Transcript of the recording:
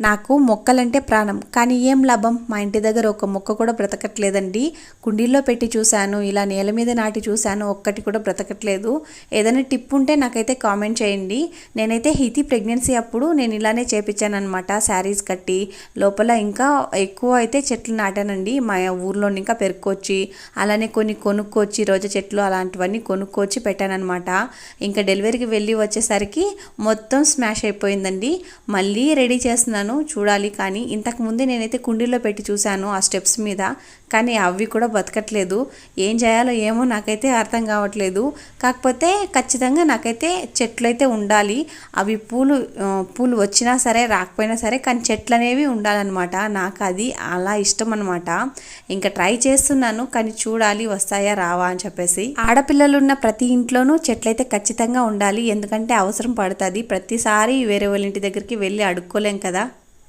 నాకు మొక్కలంటే ప్రాణం, కానీ ఏం లాభం, మా ఇంటి దగ్గర ఒక మొక్క కూడా బ్రతకట్లేదండి. కుండీల్లో పెట్టి చూశాను, ఇలా నేల మీద నాటి చూశాను, ఒక్కటి కూడా బ్రతకట్లేదు. ఏదైనా టిప్ ఉంటే నాకైతే కామెంట్ చేయండి. నేనైతే హితి ప్రెగ్నెన్సీ అప్పుడు నేను ఇలానే చేపించాను అనమాట. శారీస్ కట్టి లోపల ఇంకా ఎక్కువ అయితే చెట్లు నాటానండి. మా ఊర్లో ఇంకా పెరుక్కొచ్చి అలానే కొన్ని కొనుక్కొచ్చి రోజా చెట్లు అలాంటివన్నీ కొనుక్కొచ్చి పెట్టానమాట. ఇంకా డెలివరీకి వెళ్ళి వచ్చేసరికి మొత్తం స్మాష్ అయిపోయిందండి. మళ్ళీ రెడీ చేస్తున్నాను, చూడాలి. కానీ ఇంతకుముందే నేనైతే కుండీలో పెట్టి చూశాను ఆ స్టెప్స్ మీద, కానీ అవి కూడా బతకట్లేదు. ఏం చేయాలో ఏమో నాకైతే అర్థం కావట్లేదు. కాకపోతే ఖచ్చితంగా నాకైతే చెట్లు అయితే ఉండాలి. అవి పూలు వచ్చినా సరే రాకపోయినా సరే, కానీ చెట్లు అనేవి ఉండాలన్నమాట. నాకు అది అలా ఇష్టం అనమాట. ఇంకా ట్రై చేస్తున్నాను, కానీ చూడాలి వస్తాయా రావా అని చెప్పేసి. ఆడపిల్లలు ఉన్న ప్రతి ఇంట్లోనూ చెట్లయితే ఖచ్చితంగా ఉండాలి, ఎందుకంటే అవసరం పడుతుంది. ప్రతిసారి వేరే వాళ్ళ ఇంటి దగ్గరికి వెళ్ళి అడుక్కోలేం కదా.